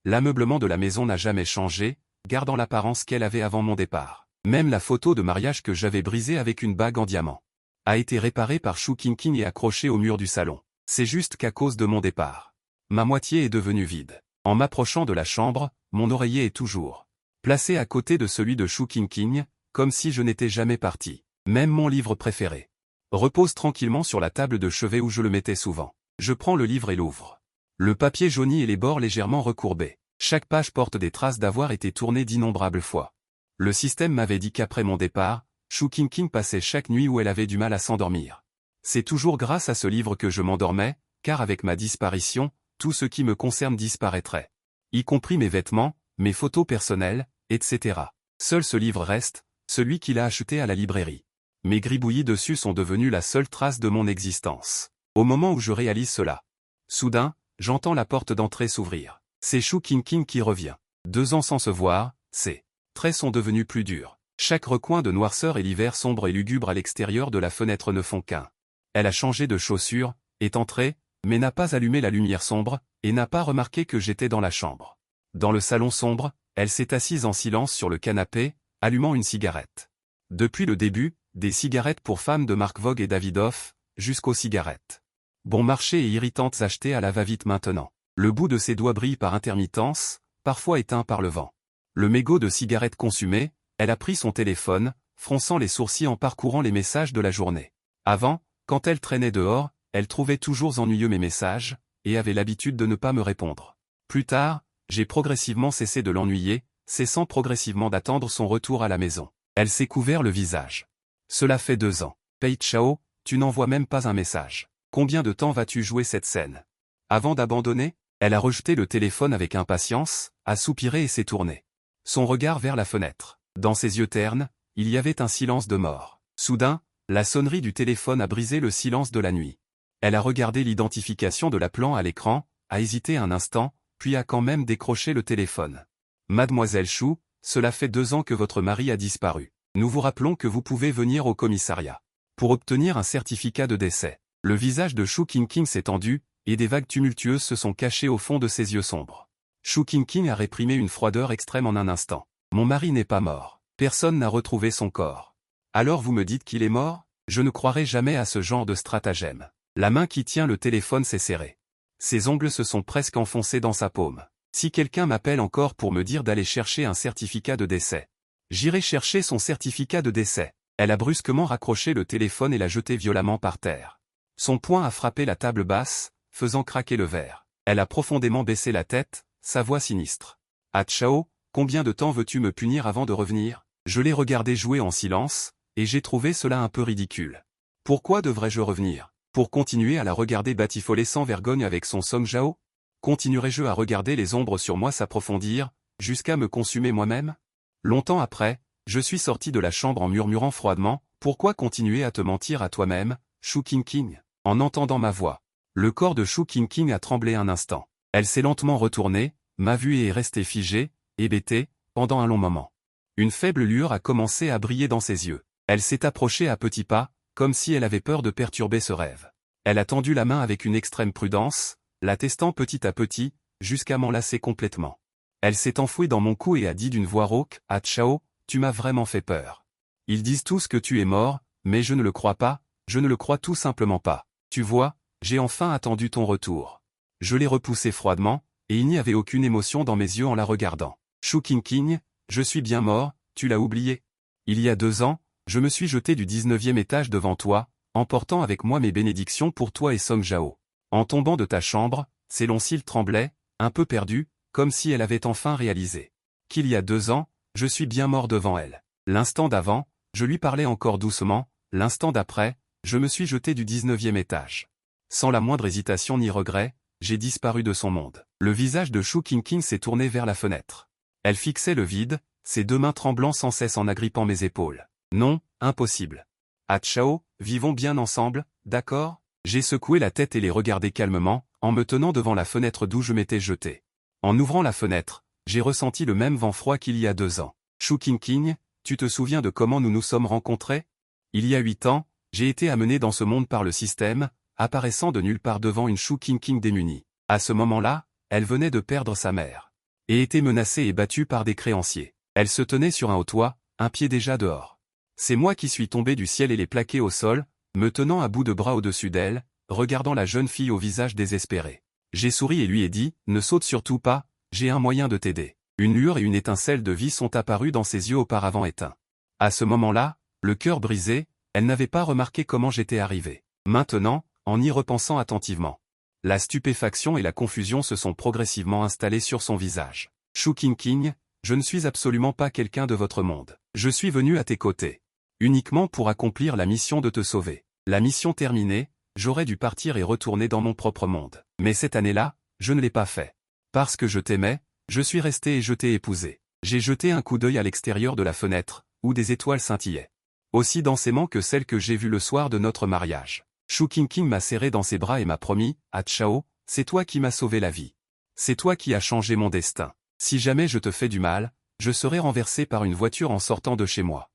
L'ameublement de la maison n'a jamais changé, gardant l'apparence qu'elle avait avant mon départ. Même la photo de mariage que j'avais brisée avec une bague en diamant a été réparée par Shu Qingqing et accrochée au mur du salon. C'est juste qu'à cause de mon départ, ma moitié est devenue vide. En m'approchant de la chambre, mon oreiller est toujours placé à côté de celui de Shu Qingqing, comme si je n'étais jamais parti. Même mon livre préféré repose tranquillement sur la table de chevet où je le mettais souvent. Je prends le livre et l'ouvre. Le papier jauni et les bords légèrement recourbés. Chaque page porte des traces d'avoir été tournée d'innombrables fois. Le système m'avait dit qu'après mon départ, Shu Qingqing passait chaque nuit où elle avait du mal à s'endormir. C'est toujours grâce à ce livre que je m'endormais, car avec ma disparition, tout ce qui me concerne disparaîtrait. Y compris mes vêtements, mes photos personnelles, etc. Seul ce livre reste, celui qu'il a acheté à la librairie. Mes gribouillis dessus sont devenus la seule trace de mon existence. Au moment où je réalise cela, soudain, j'entends la porte d'entrée s'ouvrir. C'est Shu Qingqing qui revient. 2 ans sans se voir, ses traits sont devenus plus durs. Chaque recoin de noirceur et l'hiver sombre et lugubre à l'extérieur de la fenêtre ne font qu'un. Elle a changé de chaussures, est entrée, mais n'a pas allumé la lumière sombre, et n'a pas remarqué que j'étais dans la chambre. Dans le salon sombre, elle s'est assise en silence sur le canapé, allumant une cigarette. Depuis le début, des cigarettes pour femmes de marque Vogue et Davidoff, jusqu'aux cigarettes bon marché et irritantes achetées à la va-vite maintenant. Le bout de ses doigts brille par intermittence, parfois éteint par le vent. Le mégot de cigarette consumé, elle a pris son téléphone, fronçant les sourcils en parcourant les messages de la journée. Avant, quand elle traînait dehors, elle trouvait toujours ennuyeux mes messages, et avait l'habitude de ne pas me répondre. Plus tard, j'ai progressivement cessé de l'ennuyer, cessant progressivement d'attendre son retour à la maison. Elle s'est couvert le visage. Cela fait 2 ans. Pei Chao, tu n'envoies même pas un message. Combien de temps vas-tu jouer cette scène? Avant d'abandonner, elle a rejeté le téléphone avec impatience, a soupiré et s'est tournée. Son regard vers la fenêtre. Dans ses yeux ternes, il y avait un silence de mort. Soudain, la sonnerie du téléphone a brisé le silence de la nuit. Elle a regardé l'identification de l'appelant à l'écran, a hésité un instant, puis a quand même décroché le téléphone. Mademoiselle Shu, cela fait 2 ans que votre mari a disparu. Nous vous rappelons que vous pouvez venir au commissariat pour obtenir un certificat de décès. Le visage de Shu Qingqing s'est tendu, et des vagues tumultueuses se sont cachées au fond de ses yeux sombres. Shu Qingqing a réprimé une froideur extrême en un instant. Mon mari n'est pas mort. Personne n'a retrouvé son corps. Alors vous me dites qu'il est mort? Je ne croirai jamais à ce genre de stratagème. La main qui tient le téléphone s'est serrée. Ses ongles se sont presque enfoncés dans sa paume. Si quelqu'un m'appelle encore pour me dire d'aller chercher un certificat de décès, j'irai chercher son certificat de décès. Elle a brusquement raccroché le téléphone et l'a jeté violemment par terre. Son poing a frappé la table basse, faisant craquer le verre. Elle a profondément baissé la tête, sa voix sinistre. « Ah Chao, combien de temps veux-tu me punir avant de revenir ?» Je l'ai regardé jouer en silence, et j'ai trouvé cela un peu ridicule. Pourquoi devrais-je revenir? Pour continuer à la regarder batifoler sans vergogne avec son Song Jao? Continuerai-je à regarder les ombres sur moi s'approfondir, jusqu'à me consumer moi-même? Longtemps après, je suis sorti de la chambre en murmurant froidement, « Pourquoi continuer à te mentir à toi-même, Shu Qingqing ?» En entendant ma voix, le corps de Shu Qingqing a tremblé un instant. Elle s'est lentement retournée, m'a vu et est restée figée, hébétée, pendant un long moment. Une faible lueur a commencé à briller dans ses yeux. Elle s'est approchée à petits pas, comme si elle avait peur de perturber ce rêve. Elle a tendu la main avec une extrême prudence, la testant petit à petit, jusqu'à m'enlacer complètement. Elle s'est enfouie dans mon cou et a dit d'une voix rauque, « Ah Chao, tu m'as vraiment fait peur. Ils disent tous que tu es mort, mais je ne le crois pas, je ne le crois tout simplement pas. Tu vois, j'ai enfin attendu ton retour. » Je l'ai repoussé froidement, et il n'y avait aucune émotion dans mes yeux en la regardant. « Shu Qingqing, je suis bien mort, tu l'as oublié. Il y a 2 ans, je me suis jeté du 19e étage devant toi, emportant avec moi mes bénédictions pour toi et Song Zhao. En tombant de ta chambre, ses longs cils tremblaient, un peu perdus, comme si elle avait enfin réalisé qu'il y a 2 ans, je suis bien mort devant elle. L'instant d'avant, je lui parlais encore doucement, l'instant d'après, je me suis jeté du 19e étage. Sans la moindre hésitation ni regret, j'ai disparu de son monde. Le visage de Shu Qingqing s'est tourné vers la fenêtre. Elle fixait le vide, ses 2 mains tremblant sans cesse en agrippant mes épaules. Non, impossible. Ah Chao, vivons bien ensemble, d'accord? J'ai secoué la tête et les regardé calmement, en me tenant devant la fenêtre d'où je m'étais jeté. En ouvrant la fenêtre, j'ai ressenti le même vent froid qu'il y a 2 ans. Shu Qingqing, tu te souviens de comment nous nous sommes rencontrés? Il y a 8 ans, j'ai été amené dans ce monde par le système, apparaissant de nulle part devant une Shu Qingqing démunie. À ce moment-là, elle venait de perdre sa mère. Et était menacée et battue par des créanciers. Elle se tenait sur un haut toit, un pied déjà dehors. C'est moi qui suis tombé du ciel et l'ai plaqué au sol, me tenant à bout de bras au-dessus d'elle, regardant la jeune fille au visage désespéré. J'ai souri et lui ai dit, ne saute surtout pas, j'ai un moyen de t'aider. Une lueur et une étincelle de vie sont apparues dans ses yeux auparavant éteints. À ce moment-là, le cœur brisé, elle n'avait pas remarqué comment j'étais arrivé. Maintenant, en y repensant attentivement, la stupéfaction et la confusion se sont progressivement installées sur son visage. Shu Qingqing, je ne suis absolument pas quelqu'un de votre monde. Je suis venu à tes côtés. Uniquement pour accomplir la mission de te sauver. La mission terminée, j'aurais dû partir et retourner dans mon propre monde. Mais cette année-là, je ne l'ai pas fait. Parce que je t'aimais, je suis resté et je t'ai épousé. J'ai jeté un coup d'œil à l'extérieur de la fenêtre, où des étoiles scintillaient. Aussi densément que celles que j'ai vues le soir de notre mariage. Shu Qingqing m'a serré dans ses bras et m'a promis, « Ah Chao, c'est toi qui m'as sauvé la vie. C'est toi qui as changé mon destin. Si jamais je te fais du mal, je serai renversé par une voiture en sortant de chez moi.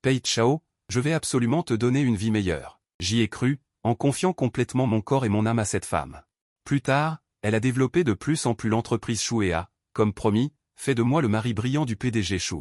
Pei Chao, je vais absolument te donner une vie meilleure. » J'y ai cru, en confiant complètement mon corps et mon âme à cette femme. Plus tard, elle a développé de plus en plus l'entreprise Shu et a, comme promis, fait de moi le mari brillant du PDG Shu.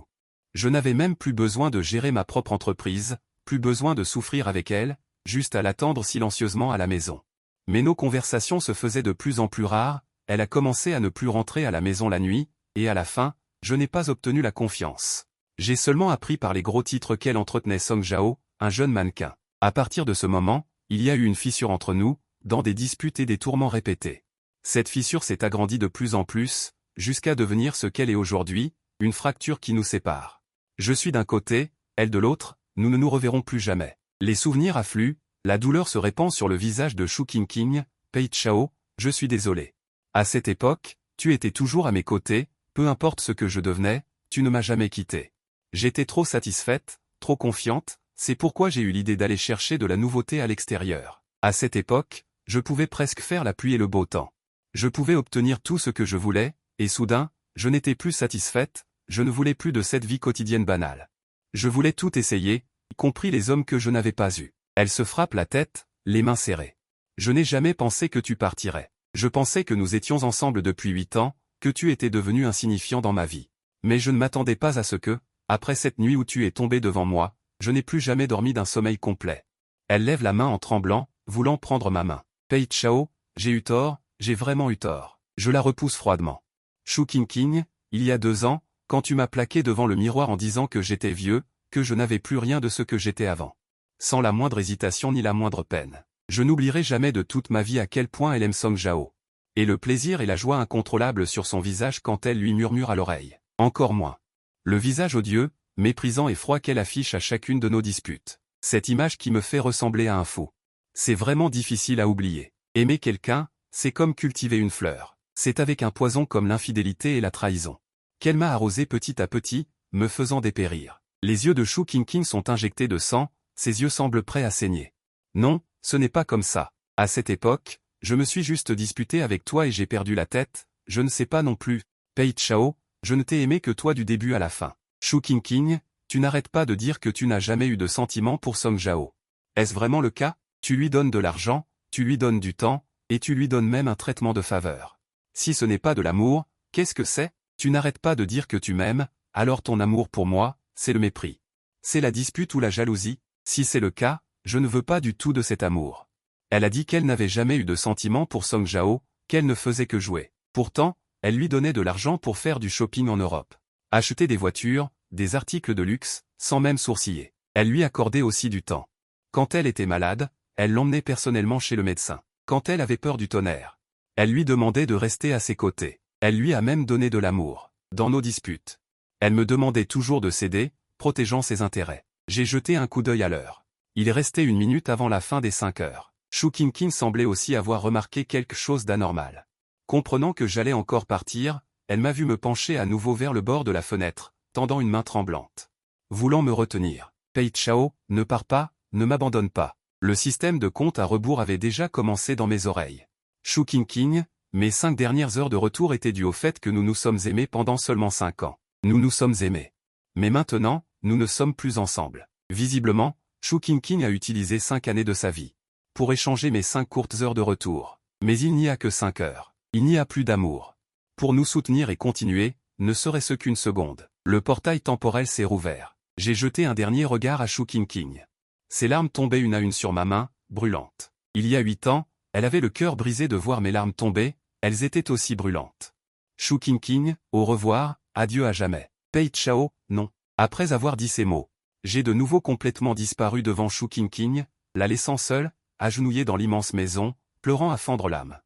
Je n'avais même plus besoin de gérer ma propre entreprise, plus besoin de souffrir avec elle, juste à l'attendre silencieusement à la maison. Mais nos conversations se faisaient de plus en plus rares, elle a commencé à ne plus rentrer à la maison la nuit, et à la fin, je n'ai pas obtenu la confiance. J'ai seulement appris par les gros titres qu'elle entretenait Song Zhao, un jeune mannequin. À partir de ce moment, il y a eu une fissure entre nous, dans des disputes et des tourments répétés. Cette fissure s'est agrandie de plus en plus, jusqu'à devenir ce qu'elle est aujourd'hui, une fracture qui nous sépare. Je suis d'un côté, elle de l'autre, nous ne nous reverrons plus jamais. Les souvenirs affluent, la douleur se répand sur le visage de Shu Qingqing, « Pei Chao, je suis désolé. À cette époque, tu étais toujours à mes côtés, peu importe ce que je devenais, tu ne m'as jamais quitté. J'étais trop satisfaite, trop confiante, c'est pourquoi j'ai eu l'idée d'aller chercher de la nouveauté à l'extérieur. À cette époque, je pouvais presque faire la pluie et le beau temps. Je pouvais obtenir tout ce que je voulais, et soudain, je n'étais plus satisfaite, je ne voulais plus de cette vie quotidienne banale. Je voulais tout essayer, y compris les hommes que je n'avais pas eus. » Elle se frappe la tête, les mains serrées. « Je n'ai jamais pensé que tu partirais. Je pensais que nous étions ensemble depuis 8 ans, que tu étais devenu insignifiant dans ma vie. Mais je ne m'attendais pas à ce que, après cette nuit où tu es tombé devant moi, je n'ai plus jamais dormi d'un sommeil complet. » Elle lève la main en tremblant, voulant prendre ma main. « Pei Chao, j'ai eu tort, j'ai vraiment eu tort. » Je la repousse froidement. « Shu Qingqing, il y a 2 ans, quand tu m'as plaqué devant le miroir en disant que j'étais vieux, que je n'avais plus rien de ce que j'étais avant. Sans la moindre hésitation ni la moindre peine. Je n'oublierai jamais de toute ma vie à quel point elle aime Song Zhao. Et le plaisir et la joie incontrôlables sur son visage quand elle lui murmure à l'oreille. Encore moins. Le visage odieux, méprisant et froid qu'elle affiche à chacune de nos disputes. Cette image qui me fait ressembler à un fou. C'est vraiment difficile à oublier. Aimer quelqu'un, c'est comme cultiver une fleur. C'est avec un poison comme l'infidélité et la trahison. Qu'elle m'a arrosé petit à petit, me faisant dépérir. Les yeux de Shu Qingqing sont injectés de sang, ses yeux semblent prêts à saigner. Non, ce n'est pas comme ça. À cette époque, je me suis juste disputé avec toi et j'ai perdu la tête, je ne sais pas non plus. Pei Chao, je ne t'ai aimé que toi du début à la fin. Shu Qingqing, tu n'arrêtes pas de dire que tu n'as jamais eu de sentiments pour Song Jao. Est-ce vraiment le cas? Tu lui donnes de l'argent, tu lui donnes du temps, et tu lui donnes même un traitement de faveur. Si ce n'est pas de l'amour, qu'est-ce que c'est? Tu n'arrêtes pas de dire que tu m'aimes, alors ton amour pour moi, c'est le mépris. C'est la dispute ou la jalousie? Si c'est le cas, je ne veux pas du tout de cet amour. Elle a dit qu'elle n'avait jamais eu de sentiments pour Song Jao, qu'elle ne faisait que jouer. Pourtant, elle lui donnait de l'argent pour faire du shopping en Europe. Acheter des voitures, des articles de luxe, sans même sourciller. Elle lui accordait aussi du temps. Quand elle était malade, elle l'emmenait personnellement chez le médecin. Quand elle avait peur du tonnerre, elle lui demandait de rester à ses côtés. Elle lui a même donné de l'amour. Dans nos disputes, elle me demandait toujours de céder, protégeant ses intérêts. J'ai jeté un coup d'œil à l'heure. Il restait 1 minute avant la fin des 5 heures. Shu Qingqing semblait aussi avoir remarqué quelque chose d'anormal. Comprenant que j'allais encore partir, elle m'a vu me pencher à nouveau vers le bord de la fenêtre, tendant une main tremblante. Voulant me retenir. Pei Chao, ne pars pas, ne m'abandonne pas. Le système de compte à rebours avait déjà commencé dans mes oreilles. Shu Qingqing, mes 5 dernières heures de retour étaient dues au fait que nous nous sommes aimés pendant seulement 5 ans. Nous nous sommes aimés. Mais maintenant, nous ne sommes plus ensemble. Visiblement, Shu Qingqing a utilisé 5 années de sa vie pour échanger mes 5 courtes heures de retour. Mais il n'y a que 5 heures. Il n'y a plus d'amour. Pour nous soutenir et continuer, ne serait-ce qu'une seconde. Le portail temporel s'est rouvert. J'ai jeté un dernier regard à Shu Qingqing. Ses larmes tombaient une à une sur ma main, brûlantes. Il y a 8 ans, elle avait le cœur brisé de voir mes larmes tomber, elles étaient aussi brûlantes. Shu Qingqing, au revoir, adieu à jamais. Pei Chao, non. Après avoir dit ces mots, j'ai de nouveau complètement disparu devant Shu Qingqing, la laissant seule, agenouillée dans l'immense maison, pleurant à fendre l'âme.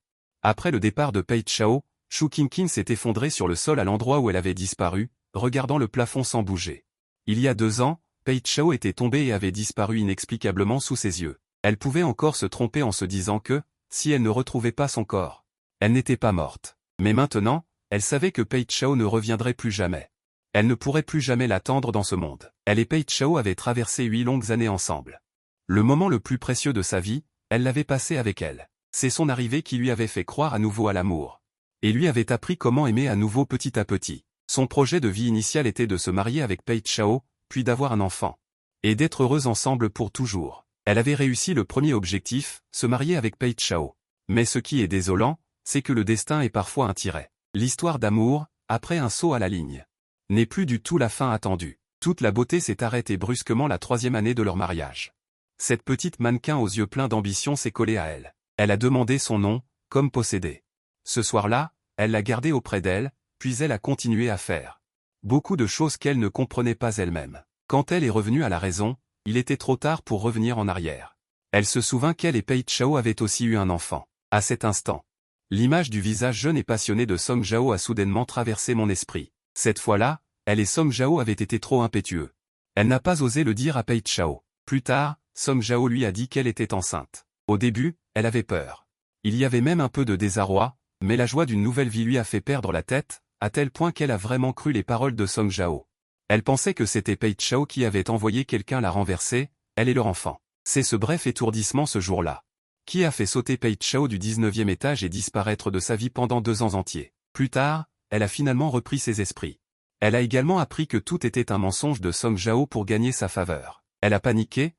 Après le départ de Pei Chao, Shu Qingqing s'est effondrée sur le sol à l'endroit où elle avait disparu, regardant le plafond sans bouger. Il y a 2 ans, Pei Chao était tombée et avait disparu inexplicablement sous ses yeux. Elle pouvait encore se tromper en se disant que, si elle ne retrouvait pas son corps, elle n'était pas morte. Mais maintenant, elle savait que Pei Chao ne reviendrait plus jamais. Elle ne pourrait plus jamais l'attendre dans ce monde. Elle et Pei Chao avaient traversé 8 longues années ensemble. Le moment le plus précieux de sa vie, elle l'avait passé avec elle. C'est son arrivée qui lui avait fait croire à nouveau à l'amour. Et lui avait appris comment aimer à nouveau petit à petit. Son projet de vie initial était de se marier avec Pei Chao, puis d'avoir un enfant. Et d'être heureux ensemble pour toujours. Elle avait réussi le premier objectif, se marier avec Pei Chao. Mais ce qui est désolant, c'est que le destin est parfois un tiret. L'histoire d'amour, après un saut à la ligne, n'est plus du tout la fin attendue. Toute la beauté s'est arrêtée brusquement la 3e année de leur mariage. Cette petite mannequin aux yeux pleins d'ambition s'est collée à elle. Elle a demandé son nom, comme possédée. Ce soir-là, elle l'a gardé auprès d'elle, puis elle a continué à faire beaucoup de choses qu'elle ne comprenait pas elle-même. Quand elle est revenue à la raison, il était trop tard pour revenir en arrière. Elle se souvint qu'elle et Pei Chao avaient aussi eu un enfant. À cet instant, l'image du visage jeune et passionné de Song Jao a soudainement traversé mon esprit. Cette fois-là, elle et Song Jao avaient été trop impétueux. Elle n'a pas osé le dire à Pei Chao. Plus tard, Song Jao lui a dit qu'elle était enceinte. Au début, elle avait peur. Il y avait même un peu de désarroi, mais la joie d'une nouvelle vie lui a fait perdre la tête, à tel point qu'elle a vraiment cru les paroles de Song Jao. Elle pensait que c'était Pei Chao qui avait envoyé quelqu'un la renverser, elle et leur enfant. C'est ce bref étourdissement ce jour-là qui a fait sauter Pei Chao du 19e étage et disparaître de sa vie pendant 2 ans entiers. Plus tard, elle a finalement repris ses esprits. Elle a également appris que tout était un mensonge de Song Jao pour gagner sa faveur. Elle a paniqué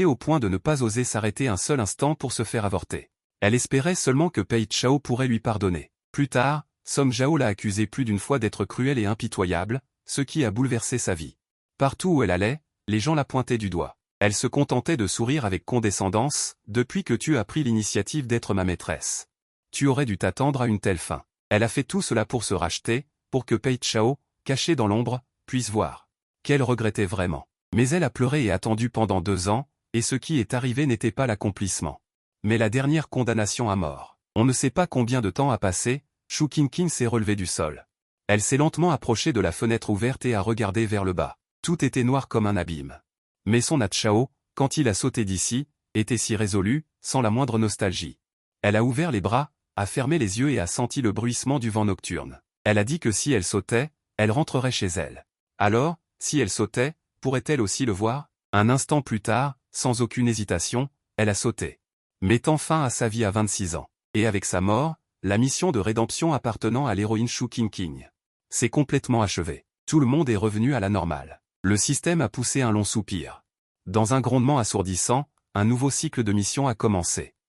au point de ne pas oser s'arrêter un seul instant pour se faire avorter. Elle espérait seulement que Pei Chao pourrait lui pardonner. Plus tard, Song Jao l'a accusée plus d'une fois d'être cruelle et impitoyable, ce qui a bouleversé sa vie. Partout où elle allait, les gens la pointaient du doigt. Elle se contentait de sourire avec condescendance, « Depuis que tu as pris l'initiative d'être ma maîtresse, tu aurais dû t'attendre à une telle fin. » Elle a fait tout cela pour se racheter, pour que Pei Chao, caché dans l'ombre, puisse voir qu'elle regrettait vraiment. Mais elle a pleuré et attendu pendant 2 ans, et ce qui est arrivé n'était pas l'accomplissement, mais la dernière condamnation à mort. On ne sait pas combien de temps a passé, Shu Qingqing s'est relevée du sol. Elle s'est lentement approchée de la fenêtre ouverte et a regardé vers le bas. Tout était noir comme un abîme. Mais son Chao, quand il a sauté d'ici, était si résolu, sans la moindre nostalgie. Elle a ouvert les bras, a fermé les yeux et a senti le bruissement du vent nocturne. Elle a dit que si elle sautait, elle rentrerait chez elle. Alors, si elle sautait, pourrait-elle aussi le voir? Un instant plus tard, sans aucune hésitation, elle a sauté, mettant fin à sa vie à 26 ans. Et avec sa mort, la mission de rédemption appartenant à l'héroïne Shu Qingqing s'est complètement achevée. Tout le monde est revenu à la normale. Le système a poussé un long soupir. Dans un grondement assourdissant, un nouveau cycle de mission a commencé.